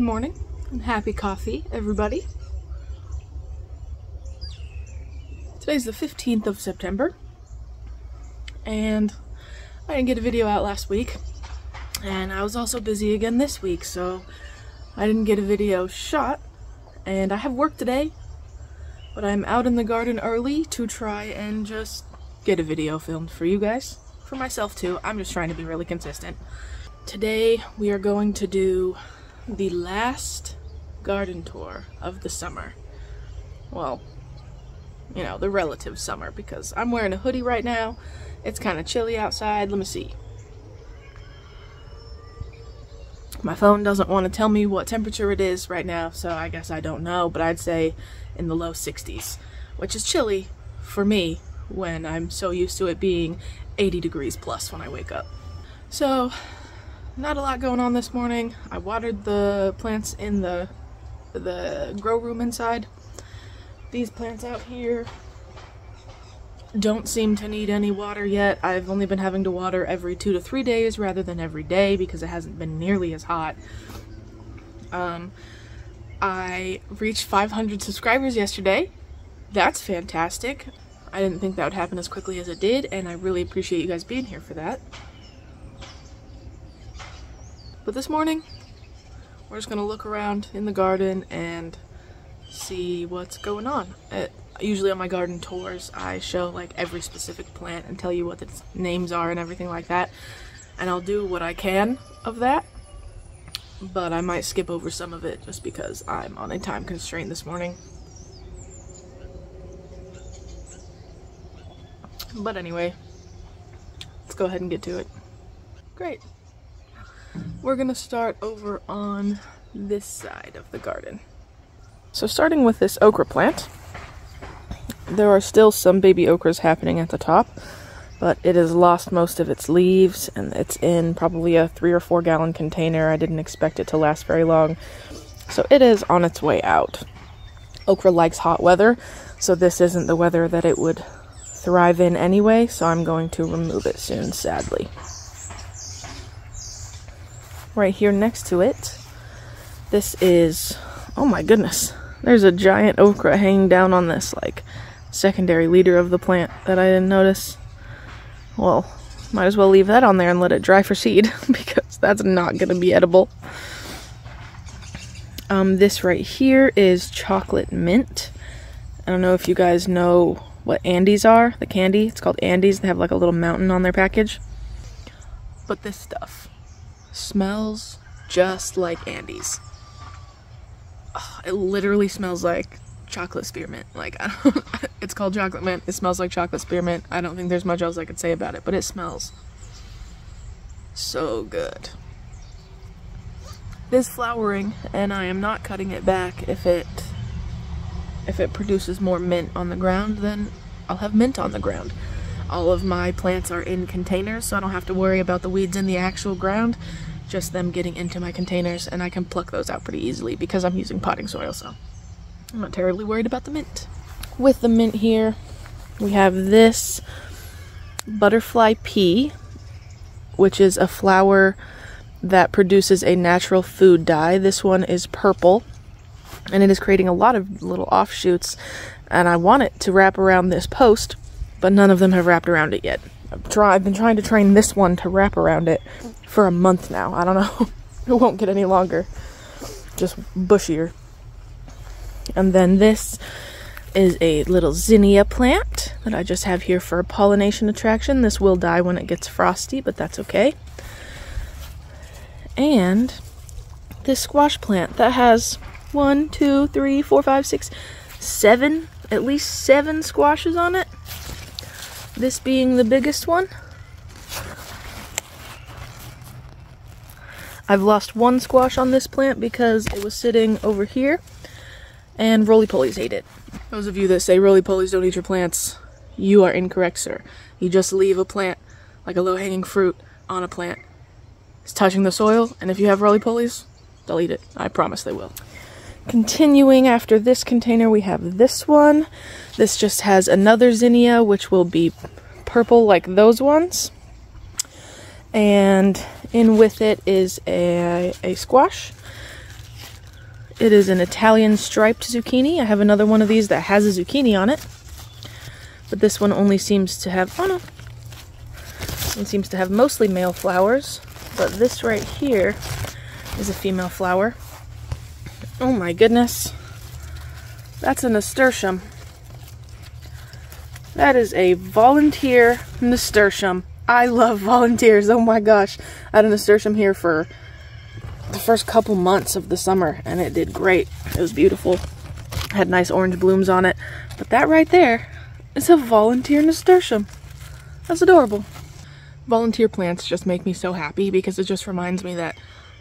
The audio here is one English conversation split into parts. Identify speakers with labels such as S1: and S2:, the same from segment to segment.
S1: Good morning and happy coffee, everybody. Today's the 15th of September, and I didn't get a video out last week, and I was also busy again this week, so I didn't get a video shot, and I have work today, but I'm out in the garden early to try and just get a video filmed for you guys, for myself too. I'm just trying to be really consistent. Today we are going to do the last garden tour of the summer. Well, you know, the relative summer, because I'm wearing a hoodie right now. It's kind of chilly outside. Let me see. My phone doesn't want to tell me what temperature it is right now, so I guess I don't know, but I'd say in the low 60s, which is chilly for me when I'm so used to it being 80 degrees plus when I wake up. So, not a lot going on this morning. I watered the plants in the grow room inside. These plants out here don't seem to need any water yet. I've only been having to water every 2 to 3 days rather than every day because it hasn't been nearly as hot. I reached 500 subscribers yesterday. That's fantastic. I didn't think that would happen as quickly as it did, and I really appreciate you guys being here for that. But this morning, we're just gonna look around in the garden and see what's going on. Usually on my garden tours, I show like every specific plant and tell you what its names are and everything like that. And I'll do what I can of that, but I might skip over some of it just because I'm on a time constraint this morning. But anyway, let's go ahead and get to it. Great. We're gonna start over on this side of the garden. So starting with this okra plant, there are still some baby okras happening at the top, but it has lost most of its leaves, and it's in probably a 3 or 4 gallon container. I didn't expect it to last very long, so it is on its way out. Okra likes hot weather, so this isn't the weather that it would thrive in anyway, so I'm going to remove it soon, sadly. Right here next to it, this is, oh my goodness, there's a giant okra hanging down on this like secondary leader of the plant that I didn't notice. Well, might as well leave that on there and let it dry for seed because that's not going to be edible. This right here is chocolate mint. I don't know if you guys know what Andes are, the candy. It's called Andes. They have like a little mountain on their package. But this stuff smells just like Andes. Oh, it literally smells like chocolate spearmint. Like, it's called chocolate mint. It smells like chocolate spearmint. I don't think there's much else I could say about it, but it smells so good. It is flowering, and I am not cutting it back. If it produces more mint on the ground, then I'll have mint on the ground. All of my plants are in containers, so I don't have to worry about the weeds in the actual ground, just them getting into my containers, and I can pluck those out pretty easily because I'm using potting soil, so I'm not terribly worried about the mint. With the mint here, we have this butterfly pea, which is a flower that produces a natural food dye. This one is purple, and it is creating a lot of little offshoots, and I want it to wrap around this post, but none of them have wrapped around it yet. I've been trying to train this one to wrap around it for a month now. I don't know. It won't get any longer. Just bushier. And then this is a little zinnia plant that I just have here for pollination attraction. This will die when it gets frosty, but that's okay. And this squash plant that has 1, 2, 3, 4, 5, 6, 7, at least 7 squashes on it. This being the biggest one. I've lost 1 squash on this plant because it was sitting over here and roly-polies ate it. Those of you that say roly-polies don't eat your plants, you are incorrect, sir. You just leave a plant, like a low-hanging fruit, on a plant. It's touching the soil, and if you have roly-polies, they'll eat it. I promise they will. Continuing after this container, we have this one. This just has another zinnia, which will be purple like those ones. And in with it is a squash. It is an Italian striped zucchini. I have another one of these that has a zucchini on it, but this one only seems to have, oh no, it seems to have mostly male flowers, but this right here is a female flower. Oh my goodness, that's a nasturtium. That is a volunteer nasturtium. I love volunteers, oh my gosh. I had a nasturtium here for the first couple months of the summer, and it did great. It was beautiful. Had nice orange blooms on it. But that right there is a volunteer nasturtium. That's adorable. Volunteer plants just make me so happy because it just reminds me that,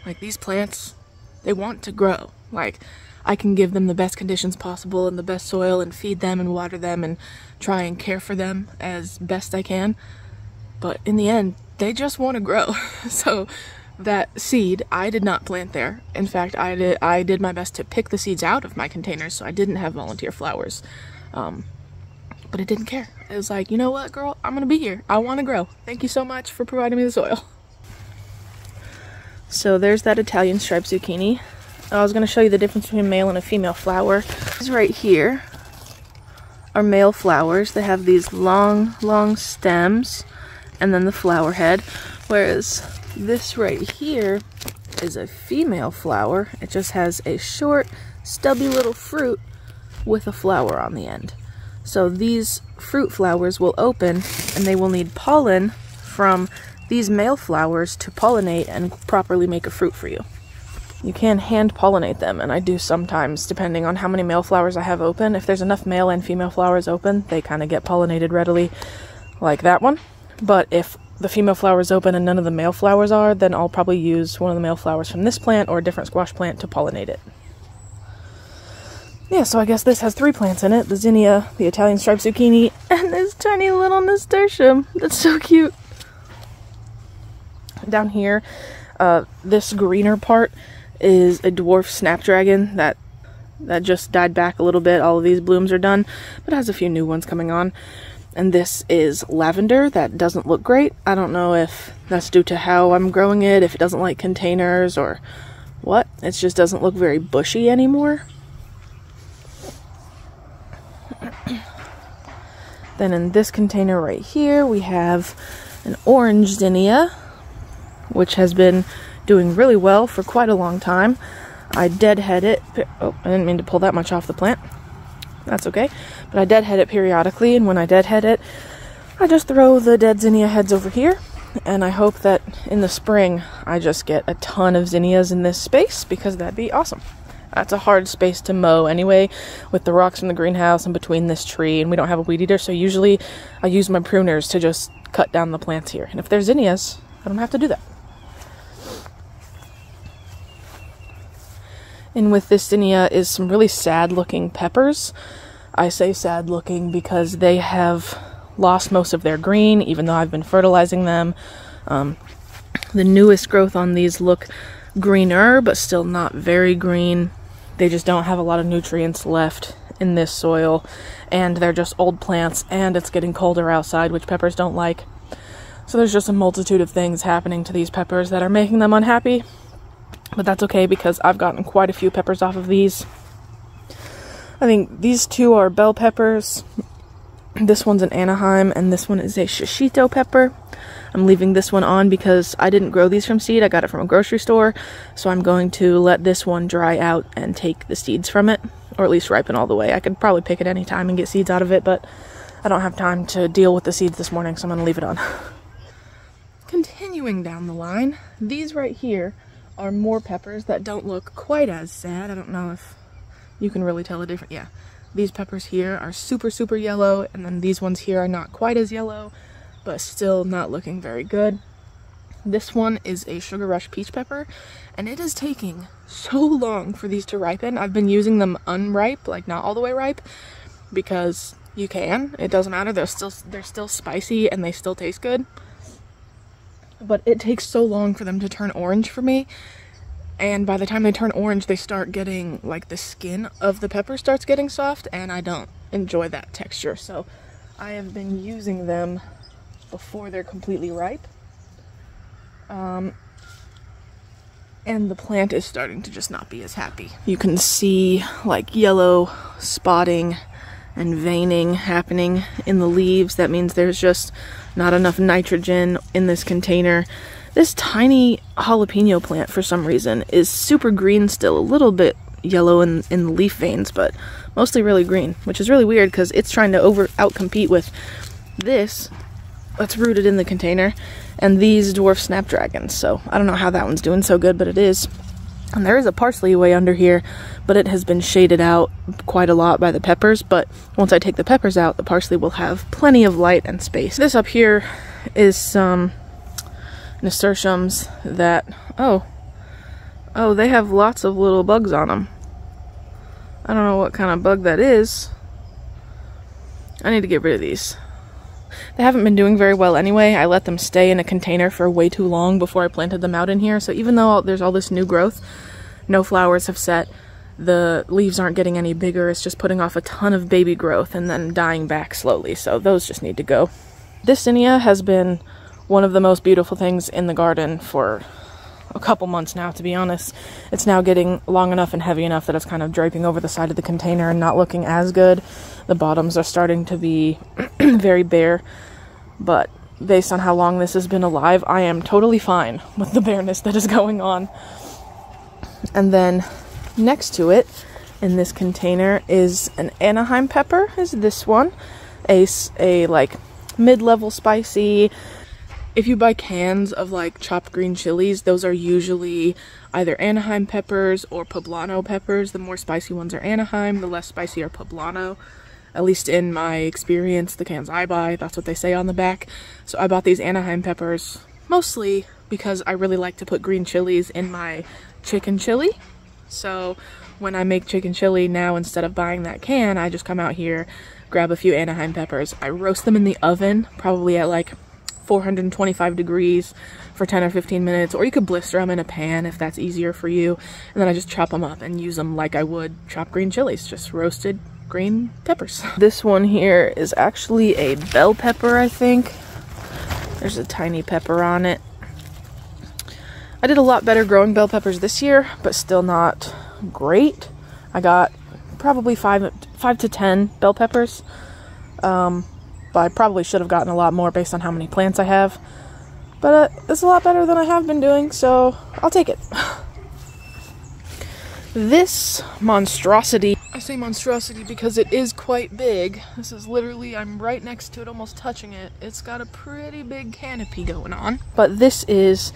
S1: like, these plants, they want to grow. Like, I can give them the best conditions possible and the best soil and feed them and water them and try and care for them as best I can. But in the end, they just want to grow. So that seed, I did not plant there. In fact, I did my best to pick the seeds out of my containers, so I didn't have volunteer flowers. But it didn't care. It was like, you know what, girl? I'm gonna be here. I want to grow. Thank you so much for providing me the soil. So there's that Italian striped zucchini. I was gonna show you the difference between a male and a female flower. These right here are male flowers. They have these long, long stems and then the flower head, whereas this right here is a female flower. It just has a short, stubby little fruit with a flower on the end. So these fruit flowers will open and they will need pollen from these male flowers to pollinate and properly make a fruit for you. You can hand pollinate them, and I do sometimes, depending on how many male flowers I have open. If there's enough male and female flowers open, they kind of get pollinated readily, like that one. But if the female flower is open and none of the male flowers are, then I'll probably use one of the male flowers from this plant or a different squash plant to pollinate it. Yeah, so I guess this has 3 plants in it. The zinnia, the Italian striped zucchini, and this tiny little nasturtium. That's so cute. Down here, this greener part is a dwarf snapdragon that just died back a little bit. All of these blooms are done, but it has a few new ones coming on. And this is lavender that doesn't look great. I don't know if that's due to how I'm growing it, if it doesn't like containers or what. It just doesn't look very bushy anymore. Then in this container right here, we have an orange zinnia, which has been doing really well for quite a long time. I deadhead it. Oh, I didn't mean to pull that much off the plant. That's okay. But I deadhead it periodically, and when I deadhead it, I just throw the dead zinnia heads over here, and I hope that in the spring I just get a ton of zinnias in this space, because that'd be awesome. That's a hard space to mow anyway, with the rocks from the greenhouse and between this tree, and we don't have a weed eater, so usually I use my pruners to just cut down the plants here. And if there's zinnias, I don't have to do that. And with this zinnia is some really sad looking peppers. I say sad looking because they have lost most of their green, even though I've been fertilizing them. The newest growth on these look greener, but still not very green. They just don't have a lot of nutrients left in this soil, and they're just old plants, and it's getting colder outside, which peppers don't like. So there's just a multitude of things happening to these peppers that are making them unhappy. But that's okay, because I've gotten quite a few peppers off of these. I think these 2 are bell peppers. This one's an Anaheim, and this one is a shishito pepper. I'm leaving this one on because I didn't grow these from seed. I got it from a grocery store. So I'm going to let this one dry out and take the seeds from it, or at least ripen all the way. I could probably pick it any time and get seeds out of it, but I don't have time to deal with the seeds this morning, so I'm going to leave it on. Continuing down the line, these right here are more peppers that don't look quite as sad. I don't know if you can really tell the difference. Yeah, these peppers here are super, super yellow, and then these ones here are not quite as yellow, but still not looking very good. This one is a Sugar Rush peach pepper, and it is taking so long for these to ripen. I've been using them unripe, like not all the way ripe, because you can. It doesn't matter. They're still spicy and they still taste good. But it takes so long for them to turn orange for me, and by the time they turn orange, they start getting, like, the skin of the pepper starts getting soft, and I don't enjoy that texture. So I have been using them before they're completely ripe. And the plant is starting to just not be as happy. You can see like yellow spotting and veining happening in the leaves. That means there's just not enough nitrogen in this container. This tiny jalapeno plant, for some reason, is super green still, a little bit yellow in the leaf veins, but mostly really green, which is really weird because it's trying to outcompete with this that's rooted in the container and these dwarf snapdragons. So I don't know how that one's doing so good, but it is. And there is a parsley way under here, but it has been shaded out quite a lot by the peppers. But once I take the peppers out, the parsley will have plenty of light and space. This up here is some nasturtiums that, oh, they have lots of little bugs on them. I don't know what kind of bug that is. I need to get rid of these. They haven't been doing very well anyway. I let them stay in a container for way too long before I planted them out in here. So even though there's all this new growth, no flowers have set, the leaves aren't getting any bigger. It's just putting off a ton of baby growth and then dying back slowly. So those just need to go. This zinnia has been one of the most beautiful things in the garden for a couple months now, to be honest. It's now getting long enough and heavy enough that it's kind of draping over the side of the container and not looking as good. The bottoms are starting to be very bare, but based on how long this has been alive, I am totally fine with the bareness that is going on. And then next to it in this container is an Anaheim pepper, is this one. A like mid-level spicy. If you buy cans of like chopped green chilies, those are usually either Anaheim peppers or poblano peppers. The more spicy ones are Anaheim, the less spicy are poblano. At least in my experience, the cans I buy, that's what they say on the back. So I bought these Anaheim peppers mostly because I really like to put green chilies in my chicken chili. So when I make chicken chili now, instead of buying that can, I just come out here, grab a few Anaheim peppers. I roast them in the oven, probably at like 425 degrees for 10 or 15 minutes, or you could blister them in a pan if that's easier for you. And then I just chop them up and use them like I would chopped green chilies, just roasted green peppers. This one here is actually a bell pepper, I think. There's a tiny pepper on it. I did a lot better growing bell peppers this year, but still not great. I got probably 5 to 10 bell peppers. But I probably should have gotten a lot more based on how many plants I have. But it's a lot better than I have been doing, so I'll take it. This monstrosity, I say monstrosity because it is quite big. This is literally, I'm right next to it, almost touching it. It's got a pretty big canopy going on. But this is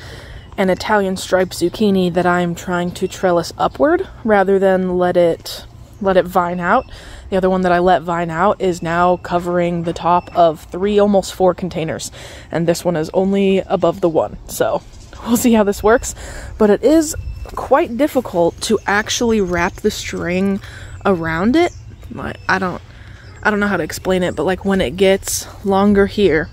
S1: an Italian striped zucchini that I'm trying to trellis upward rather than let it vine out. The other one that I let vine out is now covering the top of 3, almost 4 containers. And this one is only above the 1. So we'll see how this works. But it is quite difficult to actually wrap the string around it. I don't know how to explain it, but like when it gets longer here,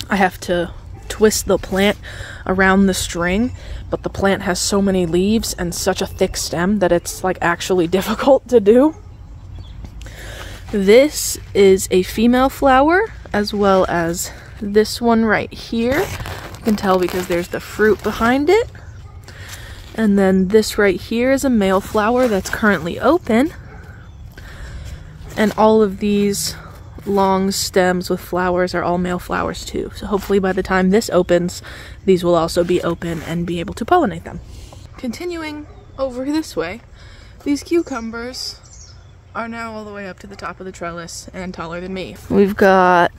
S1: I have to twist the plant around the string, but the plant has so many leaves and such a thick stem that it's like actually difficult to do. This is a female flower, as well as this one right here. You can tell because there's the fruit behind it. And then this right here is a male flower that's currently open. And all of these long stems with flowers are all male flowers too. So hopefully by the time this opens, these will also be open and be able to pollinate them. Continuing over this way, these cucumbers are now all the way up to the top of the trellis and taller than me. We've got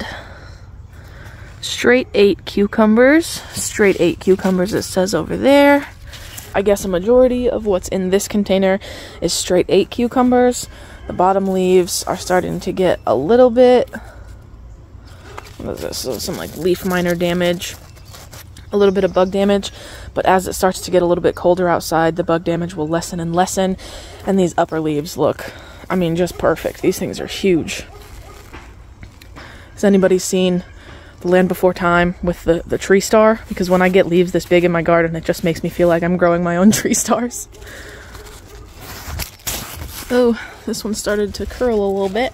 S1: straight 8 cucumbers. Straight 8 cucumbers it says over there. I guess a majority of what's in this container is straight 8 cucumbers. The bottom leaves are starting to get a little bit, what is this? So some like leaf miner damage, a little bit of bug damage, but as it starts to get a little bit colder outside, the bug damage will lessen and lessen, and these upper leaves look, I mean, just perfect. These things are huge. Has anybody seen The Land Before Time with the tree star? Because when I get leaves this big in my garden, it just makes me feel like I'm growing my own tree stars. Oh, this one started to curl a little bit.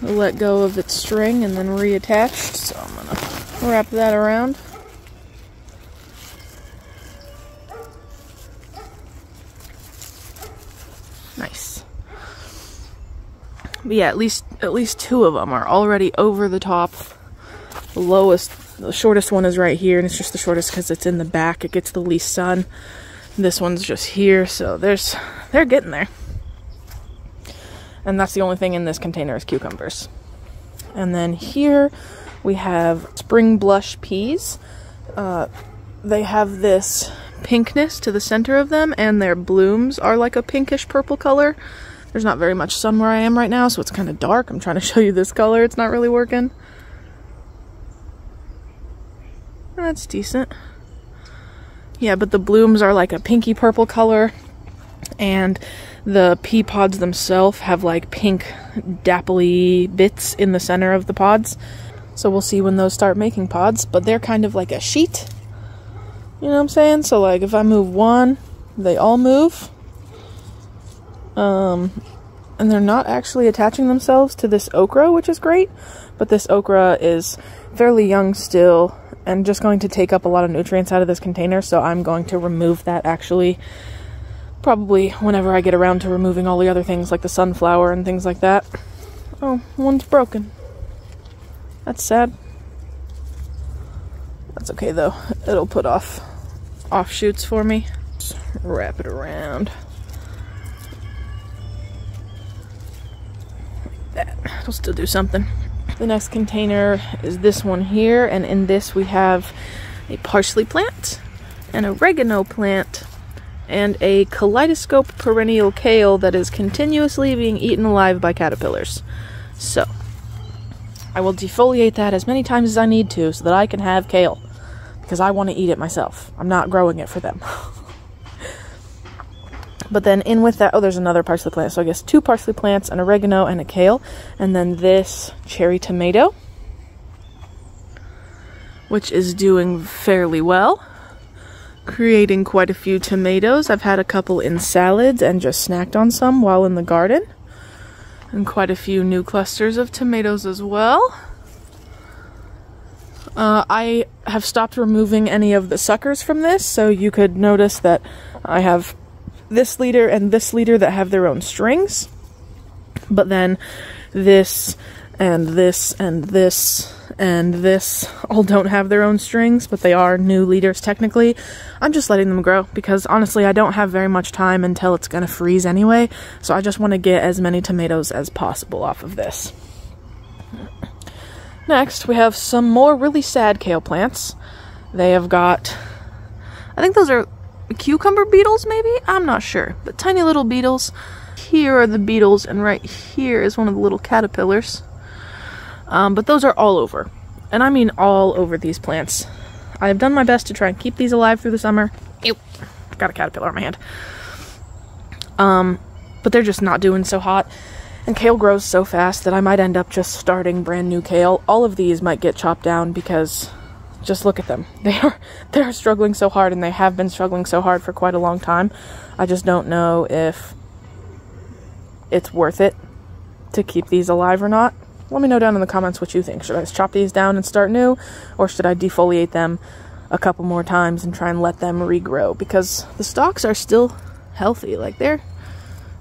S1: I'll let go of its string and then reattached, so I'm gonna wrap that around. Nice. But yeah, at least 2 of them are already over the top. The shortest one is right here, and it's just the shortest because it's in the back. It gets the least sun. This one's just here, so they're getting there. And that's the only thing in this container is cucumbers. And then here we have spring blush peas. They have this pinkness to the center of them, and their blooms are like a pinkish purple color. There's not very much sun where I am right now, so it's kind of dark. I'm trying to show you this color. It's not really working. That's decent. Yeah, but the blooms are like a pinky purple color, and the pea pods themselves have like pink dappley bits in the center of the pods. So we'll see when those start making pods, but they're kind of like a sheet. You know what I'm saying? So like if I move one, they all move. And they're not actually attaching themselves to this okra, which is great, but this okra is fairly young still and just going to take up a lot of nutrients out of this container, so I'm going to remove that actually probably whenever I get around to removing all the other things like the sunflower and things like that. Oh, one's broken. That's sad. That's okay though. It'll put off offshoots for me. Just wrap it around. Like that. It'll still do something. The next container is this one here, and in this we have a parsley plant, an oregano plant, and a kaleidoscope perennial kale that is continuously being eaten alive by caterpillars. So I will defoliate that as many times as I need to so that I can have kale, because I want to eat it myself. I'm not growing it for them. But then in with that, oh, there's another parsley plant. So I guess 2 parsley plants, an oregano, and a kale. And then this cherry tomato, which is doing fairly well. Creating quite a few tomatoes. I've had a couple in salads and just snacked on some while in the garden. And quite a few new clusters of tomatoes as well. I have stopped removing any of the suckers from this, so you could notice that I have this leader and this leader that have their own strings, but then this and this and this and this all don't have their own strings, but they are new leaders technically. I'm just letting them grow because honestly I don't have very much time until it's gonna freeze anyway, so I just want to get as many tomatoes as possible off of this. Next we have some more really sad kale plants. They have got, I think those are cucumber beetles maybe? I'm not sure, but tiny little beetles. Here are the beetles, and right here is one of the little caterpillars. But those are all over, and I mean all over these plants. I have done my best to try and keep these alive through the summer. Ew, got a caterpillar on my hand. But they're just not doing so hot, and kale grows so fast that I might end up just starting brand new kale. All of these might get chopped down because just look at them. They're struggling so hard, and they have been struggling so hard for quite a long time. I just don't know if it's worth it to keep these alive or not. Let me know down in the comments what you think. Should I chop these down and start new, or should I defoliate them a couple more times and try and let them regrow? Because the stalks are still healthy. Like they're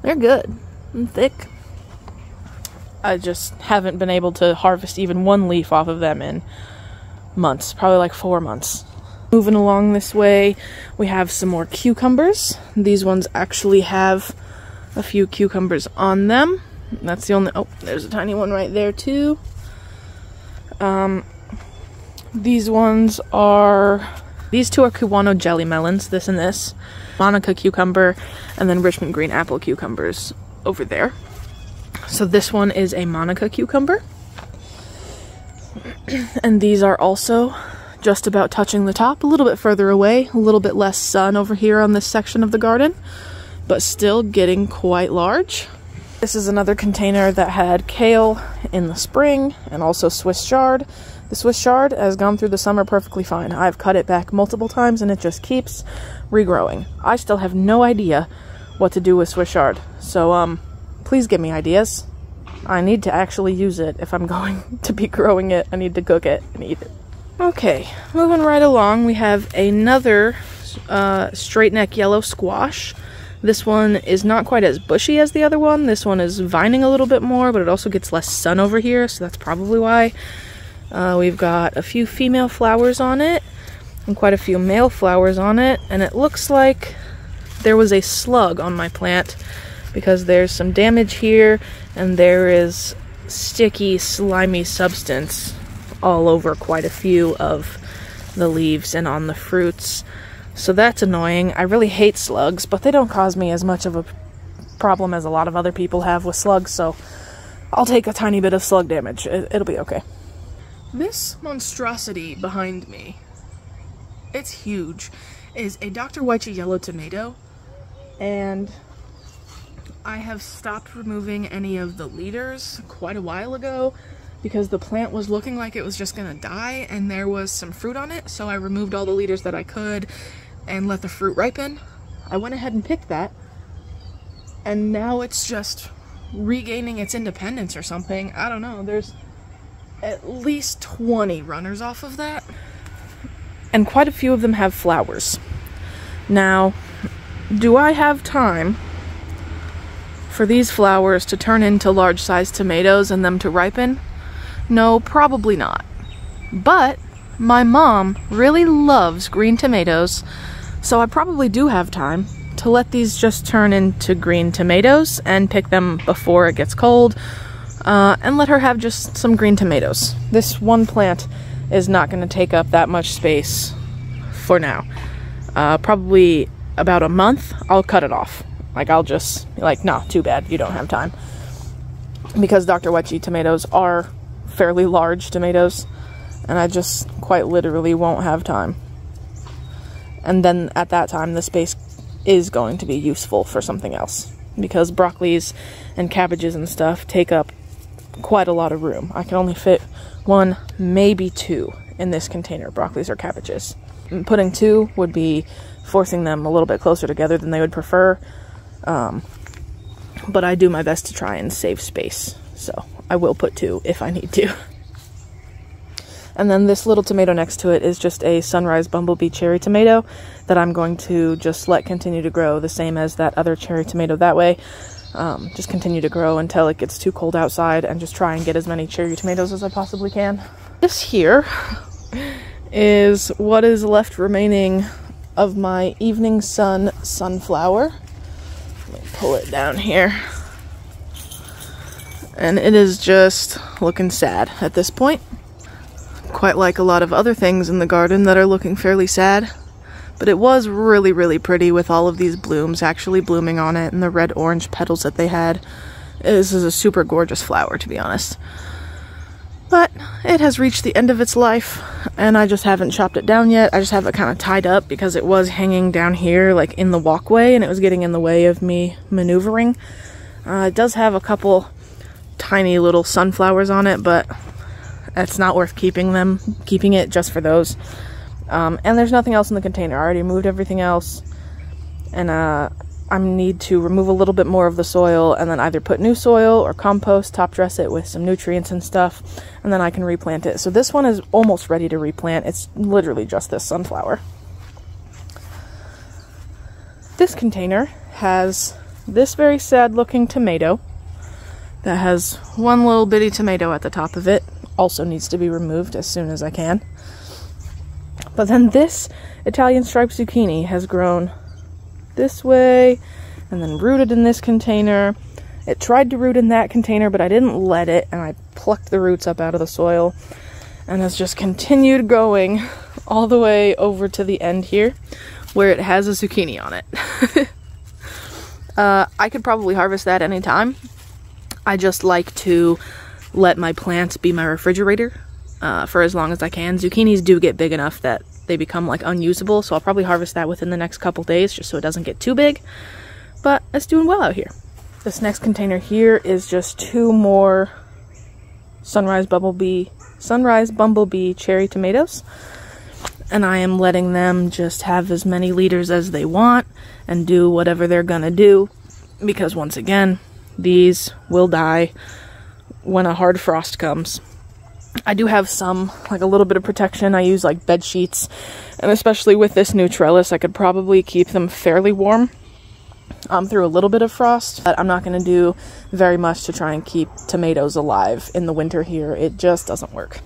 S1: good and thick. I just haven't been able to harvest even one leaf off of them in months, probably like 4 months. Moving along this way, we have some more cucumbers. These ones actually have a few cucumbers on them. That's the only, oh, there's a tiny one right there too. These two are Cubano jelly melons, this and this. Monica cucumber, and then Richmond green apple cucumbers over there. So this one is a Monica cucumber. And these are also just about touching the top, a little bit further away, a little bit less sun over here on this section of the garden, but still getting quite large. This is another container that had kale in the spring and also Swiss chard. The Swiss chard has gone through the summer perfectly fine. I've cut it back multiple times and it just keeps regrowing. I still have no idea what to do with Swiss chard, so please give me ideas. I need to actually use it if I'm going to be growing it. I need to cook it and eat it. Okay, moving right along, we have another straight neck yellow squash. This one is not quite as bushy as the other one. This one is vining a little bit more, but it also gets less sun over here, so that's probably why. We've got a few female flowers on it and quite a few male flowers on it, and it looks like there was a slug on my plant because there's some damage here and there is sticky, slimy substance all over quite a few of the leaves and on the fruits. So that's annoying. I really hate slugs, but they don't cause me as much of a problem as a lot of other people have with slugs, so I'll take a tiny bit of slug damage. It'll be okay. This monstrosity behind me, it's huge, is a Dr. Wyche yellow tomato, and I have stopped removing any of the leaders quite a while ago because the plant was looking like it was just gonna die and there was some fruit on it, so I removed all the leaders that I could and let the fruit ripen. I went ahead and picked that, and now it's just regaining its independence or something. I don't know, there's at least 20 runners off of that, and quite a few of them have flowers. Now, do I have time for these flowers to turn into large-sized tomatoes and them to ripen? No, probably not. But my mom really loves green tomatoes, so I probably do have time to let these just turn into green tomatoes and pick them before it gets cold, and let her have just some green tomatoes. This one plant is not going to take up that much space for now. Probably about a month, I'll cut it off. Like, I'll just be like, nah, too bad, you don't have time. Because Dr. Wyche tomatoes are fairly large tomatoes, and I just quite literally won't have time. And then at that time, the space is going to be useful for something else, because broccolis and cabbages and stuff take up quite a lot of room. I can only fit one, maybe two in this container, broccolis or cabbages. And putting two would be forcing them a little bit closer together than they would prefer, but I do my best to try and save space, so I will put two if I need to. And then this little tomato next to it is just a sunrise bumblebee cherry tomato that I'm going to just let continue to grow, the same as that other cherry tomato that way. Just continue to grow until it gets too cold outside and just try and get as many cherry tomatoes as I possibly can. This here is what is left remaining of my evening sun sunflower. Let me pull it down here. And it is just looking sad at this point. Quite like a lot of other things in the garden that are looking fairly sad. But it was really, really pretty with all of these blooms actually blooming on it and the red-orange petals that they had. This is a super gorgeous flower, to be honest. But it has reached the end of its life, and I just haven't chopped it down yet. I just have it kind of tied up because it was hanging down here, like in the walkway, and it was getting in the way of me maneuvering. It does have a couple tiny little sunflowers on it, but it's not worth keeping it just for those. And there's nothing else in the container. I already moved everything else, and I need to remove a little bit more of the soil and then either put new soil or compost, top dress it with some nutrients and stuff, and then I can replant it. So this one is almost ready to replant. It's literally just this sunflower. This container has this very sad looking tomato that has one little bitty tomato at the top of it. Also needs to be removed as soon as I can. But then this Italian striped zucchini has grown this way and then rooted in this container. It tried to root in that container, but I didn't let it, and I plucked the roots up out of the soil and has just continued going all the way over to the end here where it has a zucchini on it. I could probably harvest that anytime. I just like to let my plants be my refrigerator for as long as I can. Zucchinis do get big enough that they become like unusable, so I'll probably harvest that within the next couple days just so it doesn't get too big. But it's doing well out here. This next container here is just two more sunrise bumblebee cherry tomatoes, and I am letting them just have as many liters as they want and do whatever they're gonna do, because once again, these will die when a hard frost comes. I do have some, like a little bit of protection. I use like bed sheets, and especially with this new trellis, I could probably keep them fairly warm. through a little bit of frost, but I'm not going to do very much to try and keep tomatoes alive in the winter here. It just doesn't work.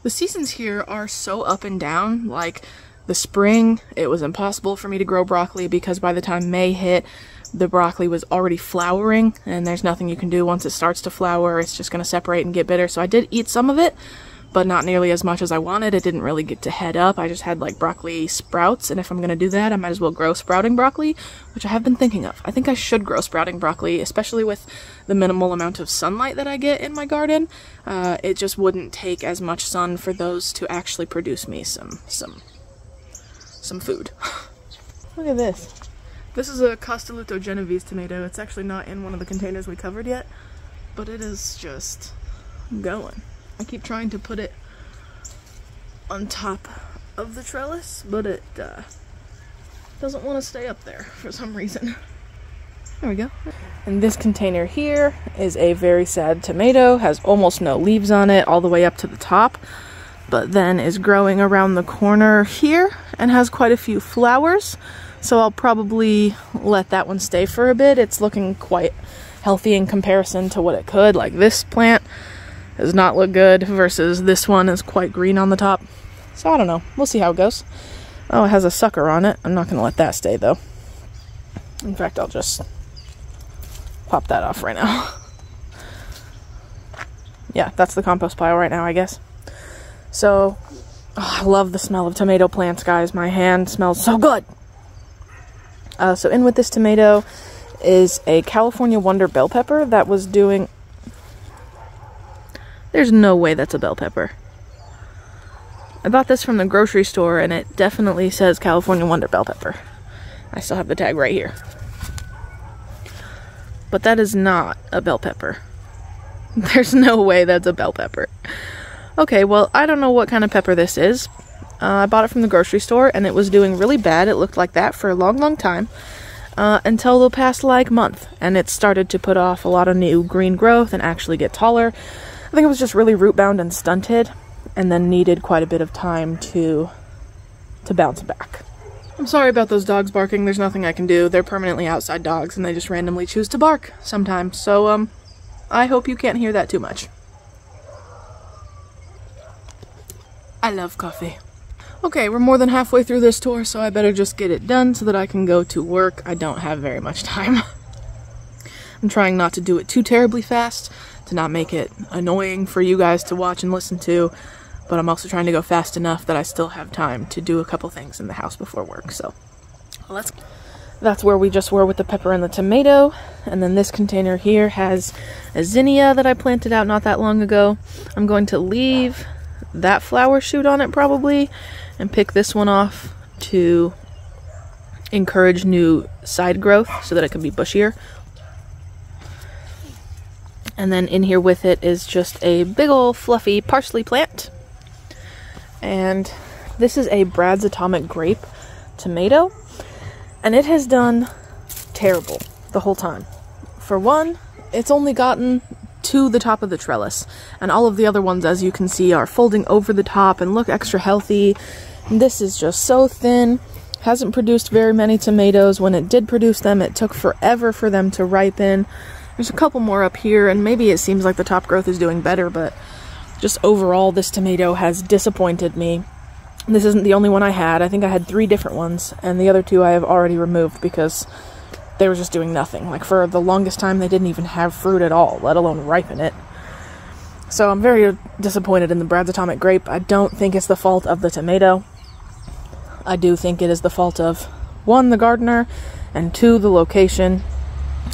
S1: The seasons here are so up and down. Like the spring, it was impossible for me to grow broccoli because by the time May hit, the broccoli was already flowering, and there's nothing you can do once it starts to flower. It's just going to separate and get bitter. So I did eat some of it, but not nearly as much as I wanted. It didn't really get to head up. I just had like broccoli sprouts, and if I'm going to do that, I might as well grow sprouting broccoli, which I have been thinking of. I think I should grow sprouting broccoli, especially with the minimal amount of sunlight that I get in my garden. It just wouldn't take as much sun for those to actually produce me some food. Look at this. This is a Castelluto Genovese tomato. It's actually not in one of the containers we covered yet, but it is just going. I keep trying to put it on top of the trellis, but it doesn't want to stay up there for some reason. There we go. And this container here is a very sad tomato, has almost no leaves on it all the way up to the top, but then is growing around the corner here and has quite a few flowers. So I'll probably let that one stay for a bit. It's looking quite healthy in comparison to what it could. Like this plant does not look good versus this one is quite green on the top. So I don't know. We'll see how it goes. Oh, it has a sucker on it. I'm not going to let that stay though. In fact, I'll just pop that off right now. Yeah, that's the compost pile right now, I guess. So, I love the smell of tomato plants, guys. My hand smells so good. So in with this tomato is a California Wonder bell pepper that was doing... There's no way that's a bell pepper. I bought this from the grocery store and it definitely says California Wonder bell pepper. I still have the tag right here. But that is not a bell pepper. There's no way that's a bell pepper. Okay, well, I don't know what kind of pepper this is. I bought it from the grocery store, and it was doing really bad. It looked like that for a long, long time, until the past, like, month. And it started to put off a lot of new green growth and actually get taller. I think it was just really root-bound and stunted, and then needed quite a bit of time to bounce back. I'm sorry about those dogs barking. There's nothing I can do. They're permanently outside dogs, and they just randomly choose to bark sometimes. So, I hope you can't hear that too much. I love coffee. Okay, we're more than halfway through this tour, so I better just get it done so that I can go to work. I don't have very much time. I'm trying not to do it too terribly fast, to not make it annoying for you guys to watch and listen to, but I'm also trying to go fast enough that I still have time to do a couple things in the house before work, so that's where we just were with the pepper and the tomato. And then this container here has a zinnia that I planted out not that long ago. I'm going to leave that flower shoot on it probably and pick this one off to encourage new side growth so that it can be bushier. And then in here with it is just a big ol' fluffy parsley plant. And this is a Brad's Atomic Grape tomato, and it has done terrible the whole time. For one, it's only gotten to the top of the trellis, and all of the other ones, as you can see, are folding over the top and look extra healthy. And this is just so thin, hasn't produced very many tomatoes. When it did produce them, it took forever for them to ripen. There's a couple more up here, and maybe it seems like the top growth is doing better, but just overall this tomato has disappointed me. This isn't the only one I had. I think I had 3 different ones, and the other 2 I have already removed because they were just doing nothing. Like, for the longest time, they didn't even have fruit at all, let alone ripen it. So I'm very disappointed in the Brad's Atomic Grape. I don't think it's the fault of the tomato. I do think it is the fault of, 1, the gardener, and 2, the location.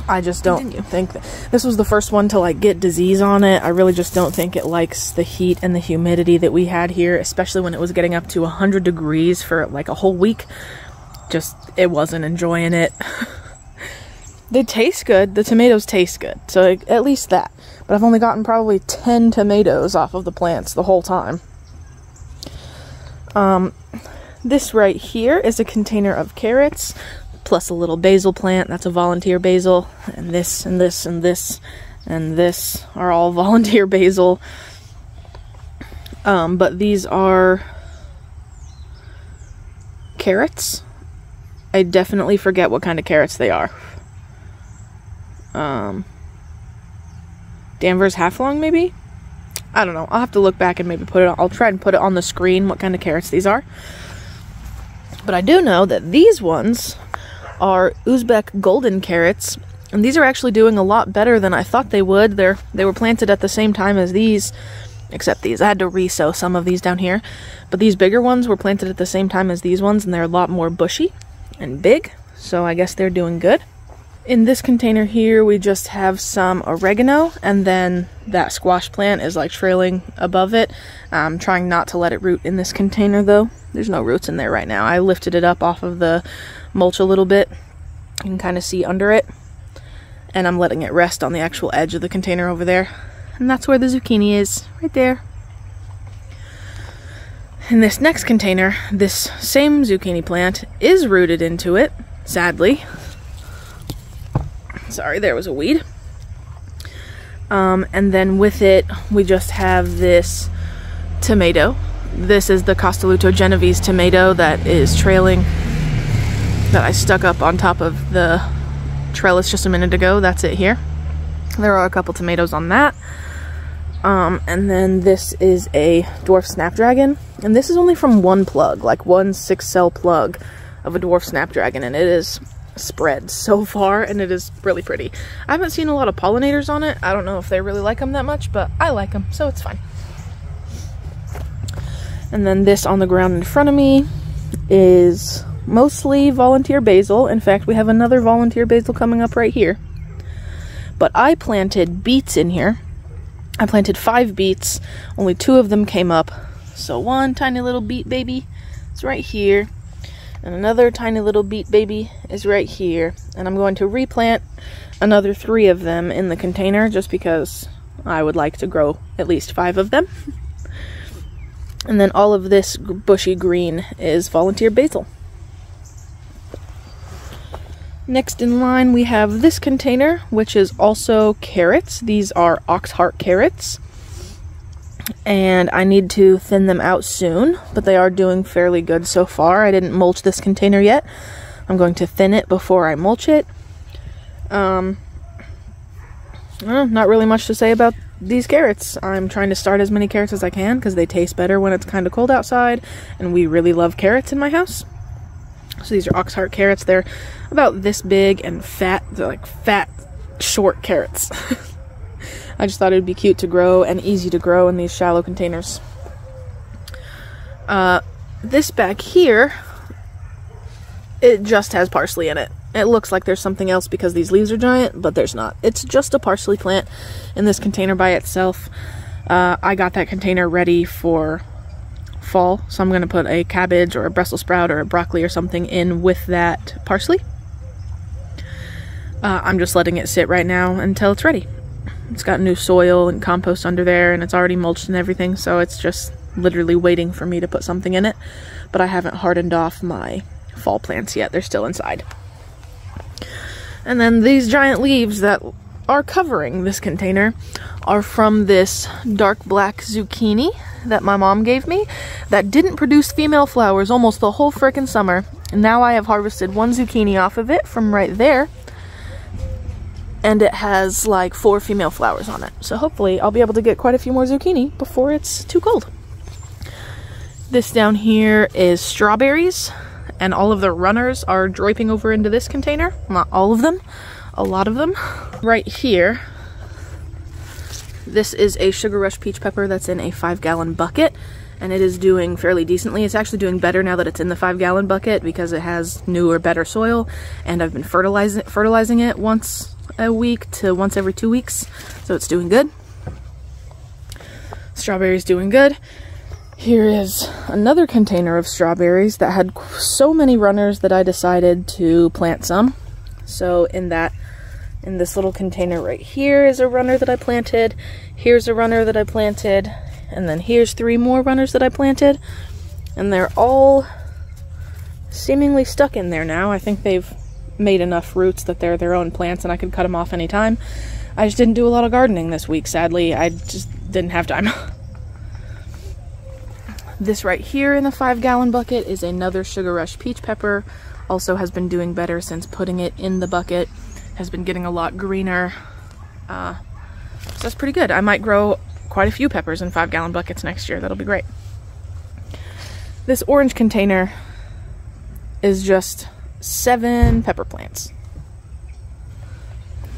S1: I just don't think that this was the first one to like get disease on it. I really just don't think it likes the heat and the humidity that we had here, especially when it was getting up to 100 degrees for like a whole week. Just, it wasn't enjoying it. They taste good. The tomatoes taste good. So at least that. But I've only gotten probably 10 tomatoes off of the plants the whole time. This right here is a container of carrots, plus a little basil plant. That's a volunteer basil. And this, and this, and this, and this are all volunteer basil. But these are carrots. I definitely forget what kind of carrots they are. Danvers half-long, maybe? I don't know. I'll have to look back and maybe put it on. I'll try and put it on the screen what kind of carrots these are. But I do know that these ones are Uzbek golden carrots, and these are actually doing a lot better than I thought they would. They were planted at the same time as these, except these. I had to re-sow some of these down here, but these bigger ones were planted at the same time as these ones, and they're a lot more bushy and big, so I guess they're doing good. In this container here, we just have some oregano, and then that squash plant is like trailing above it. I'm trying not to let it root in this container though. There's no roots in there right now. I lifted it up off of the mulch a little bit. You can kind of see under it. And I'm letting it rest on the actual edge of the container over there. And that's where the zucchini is, right there. In this next container, this same zucchini plant is rooted into it, sadly. Sorry, there was a weed. And then with it, we just have this tomato. This is the Castelluto Genovese tomato that is trailing, that I stuck up on top of the trellis just a minute ago. That's it here. There are a couple tomatoes on that. And then this is a dwarf snapdragon. And this is only from one plug, like one 6-cell plug of a dwarf snapdragon, and it is spread so far, and it is really pretty. I haven't seen a lot of pollinators on it. I don't know if they really like them that much, but I like them, so it's fine. And then this on the ground in front of me is mostly volunteer basil. In fact, we have another volunteer basil coming up right here. But I planted beets in here. I planted 5 beets. Only 2 of them came up. So one tiny little beet baby is right here. And another tiny little beet baby is right here. And I'm going to replant another 3 of them in the container just because I would like to grow at least 5 of them. And then all of this bushy green is volunteer basil. Next in line we have this container, which is also carrots. These are oxheart carrots. And I need to thin them out soon, but they are doing fairly good so far. I didn't mulch this container yet. I'm going to thin it before I mulch it. Not really much to say about these carrots. I'm trying to start as many carrots as I can because they taste better when it's kind of cold outside, and we really love carrots in my house. So these are oxheart carrots. They're about this big and fat. They're like fat, short carrots. I just thought it would be cute to grow and easy to grow in these shallow containers. This back here, it just has parsley in it. It looks like there's something else because these leaves are giant, but there's not. It's just a parsley plant in this container by itself. I got that container ready for fall, so I'm going to put a cabbage or a Brussels sprout or a broccoli or something in with that parsley. I'm just letting it sit right now until it's ready. It's got new soil and compost under there, and it's already mulched and everything, so it's just literally waiting for me to put something in it. But I haven't hardened off my fall plants yet. They're still inside. And then these giant leaves that are covering this container are from this dark black zucchini that my mom gave me that didn't produce female flowers almost the whole frickin' summer. And now I have harvested 1 zucchini off of it from right there. And it has like 4 female flowers on it. So hopefully I'll be able to get quite a few more zucchini before it's too cold. This down here is strawberries, and all of the runners are draping over into this container. Not all of them, a lot of them. Right here, this is a Sugar Rush peach pepper that's in a 5-gallon bucket, and it is doing fairly decently. It's actually doing better now that it's in the 5-gallon bucket because it has newer, better soil, and I've been fertilizing it once a week to once every 2 weeks, so it's doing good. Strawberries doing good. Here is another container of strawberries that had so many runners that I decided to plant some. So in this little container right here is a runner that I planted. Here's a runner that I planted, and then here's 3 more runners that I planted, and they're all seemingly stuck in there now. I think they've made enough roots that they're their own plants and I could cut them off anytime. I just didn't do a lot of gardening this week, sadly. I just didn't have time. This right here in the 5-gallon bucket is another Sugar Rush peach pepper, also has been doing better since putting it in the bucket, has been getting a lot greener. So that's pretty good. I might grow quite a few peppers in 5-gallon buckets next year. That'll be great. This orange container is just 7 pepper plants.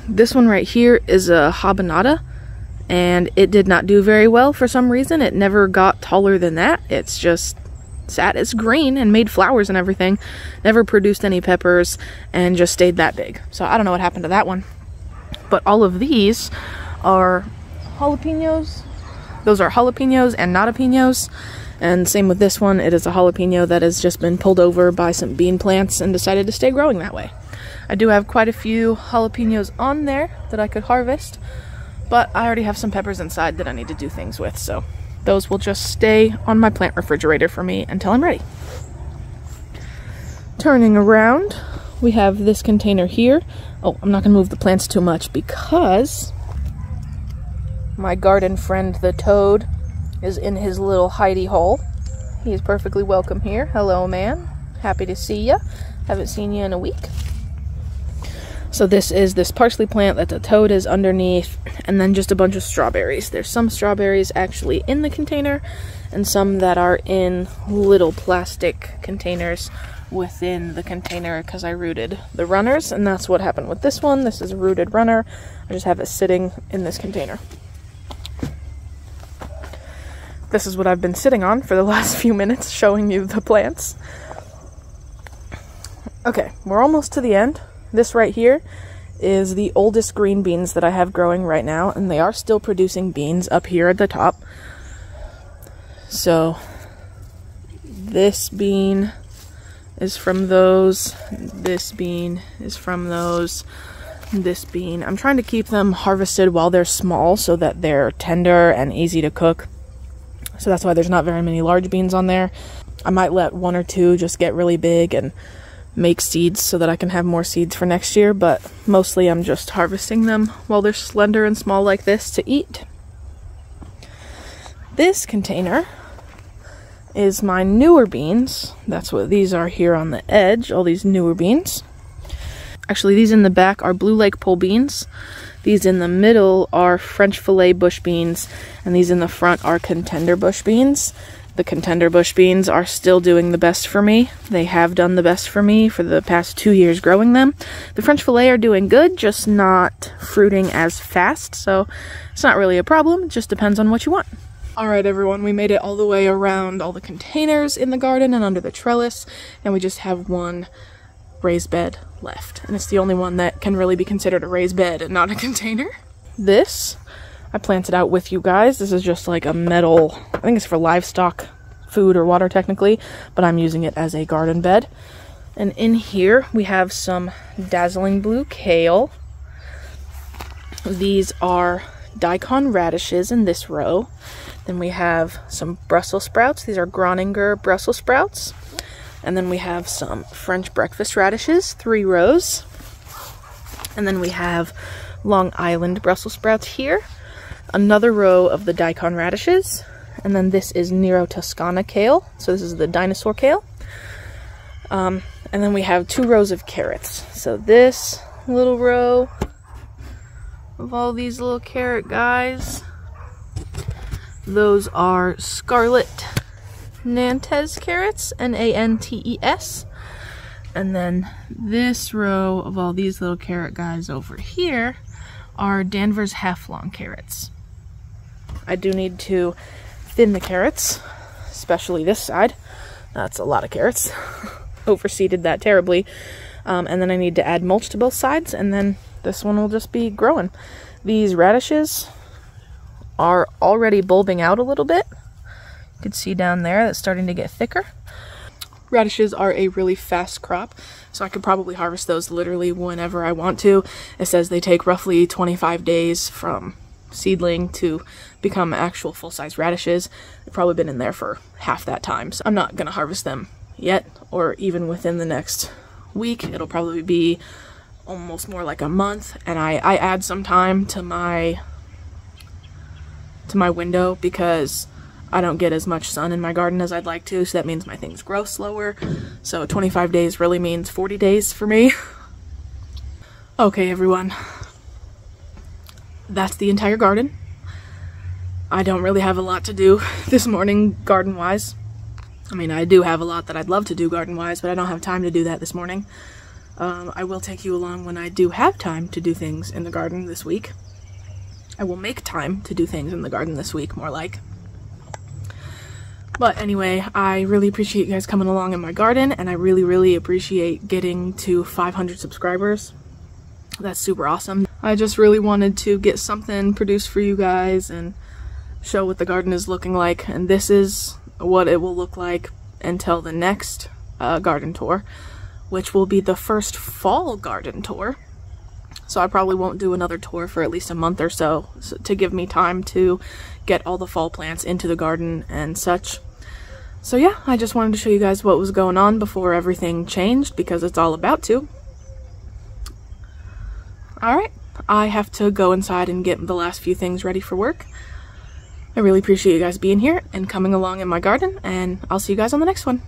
S1: This one right here is a habanada, and it did not do very well for some reason. It never got taller than that. It's just sat as green and made flowers and everything. Never produced any peppers and just stayed that big. So I don't know what happened to that one. But all of these are jalapenos. Those are jalapenos and not jalapenos. And same with this one. It is a jalapeno that has just been pulled over by some bean plants and decided to stay growing that way. I do have quite a few jalapenos on there that I could harvest, but I already have some peppers inside that I need to do things with, so those will just stay on my plant refrigerator for me until I'm ready. Turning around, we have this container here. Oh, I'm not going to move the plants too much because my garden friend, the toad, is in his little hidey hole. He is perfectly welcome here. Hello, man. Happy to see ya. Haven't seen you in a week. So this is this parsley plant that the toad is underneath, and then just a bunch of strawberries. There's some strawberries actually in the container, and some that are in little plastic containers within the container because I rooted the runners, and that's what happened with this one. This is a rooted runner. I just have it sitting in this container. This is what I've been sitting on for the last few minutes, showing you the plants. Okay, we're almost to the end. This right here is the oldest green beans that I have growing right now, and they are still producing beans up here at the top. So this bean is from those, this bean is from those, this bean. I'm trying to keep them harvested while they're small so that they're tender and easy to cook. So that's why there's not very many large beans on there. I might let 1 or 2 just get really big and make seeds so that I can have more seeds for next year, but mostly I'm just harvesting them while they're slender and small like this to eat. This container is my newer beans. That's what these are here on the edge, all these newer beans. Actually, these in the back are Blue Lake pole beans. These in the middle are French fillet bush beans, and these in the front are contender bush beans. The contender bush beans are still doing the best for me. They have done the best for me for the past 2 years growing them. The French fillet are doing good, just not fruiting as fast, so it's not really a problem. It just depends on what you want. Alright everyone, we made it all the way around all the containers in the garden and under the trellis, and we just have one raised bed left. And it's the only one that can really be considered a raised bed and not a container. This I planted out with you guys. This is just like a metal, I think it's for livestock food or water technically, but I'm using it as a garden bed. And in here we have some dazzling blue kale. These are daikon radishes in this row. Then we have some Brussels sprouts. These are Groninger Brussels sprouts. And then we have some French breakfast radishes, 3 rows. And then we have Long Island Brussels sprouts here. Another row of the daikon radishes, and then this is Nero Toscana kale, so this is the dinosaur kale. And then we have 2 rows of carrots. So this little row of all these little carrot guys, those are Scarlet Nantes carrots, Nantes. And then this row of all these little carrot guys over here are Danvers half-long carrots. I do need to thin the carrots, especially this side. That's a lot of carrots. Overseeded that terribly. And then I need to add mulch to both sides, and then this one will just be growing. These radishes are already bulbing out a little bit. You can see down there that's starting to get thicker. Radishes are a really fast crop, so I could probably harvest those literally whenever I want to. It says they take roughly 25 days from seedling to become actual full-size radishes. They've probably been in there for half that time, so I'm not going to harvest them yet, or even within the next week. It'll probably be almost more like a month, and I add some time to my window because I don't get as much sun in my garden as I'd like to, so that means my things grow slower. So 25 days really means 40 days for me. Okay, everyone. That's the entire garden. I don't really have a lot to do this morning garden-wise. I mean, I do have a lot that I'd love to do garden-wise, but I don't have time to do that this morning. I will take you along when I do have time to do things in the garden this week. I will make time to do things in the garden this week, more like. But anyway, I really appreciate you guys coming along in my garden, and I really, really appreciate getting to 500 subscribers. That's super awesome. I just really wanted to get something produced for you guys and show what the garden is looking like, and this is what it will look like until the next garden tour, which will be the first fall garden tour. So I probably won't do another tour for at least a month or so to give me time to get all the fall plants into the garden and such. So yeah, I just wanted to show you guys what was going on before everything changed, because it's all about to. Alright, I have to go inside and get the last few things ready for work. I really appreciate you guys being here and coming along in my garden, and I'll see you guys on the next one.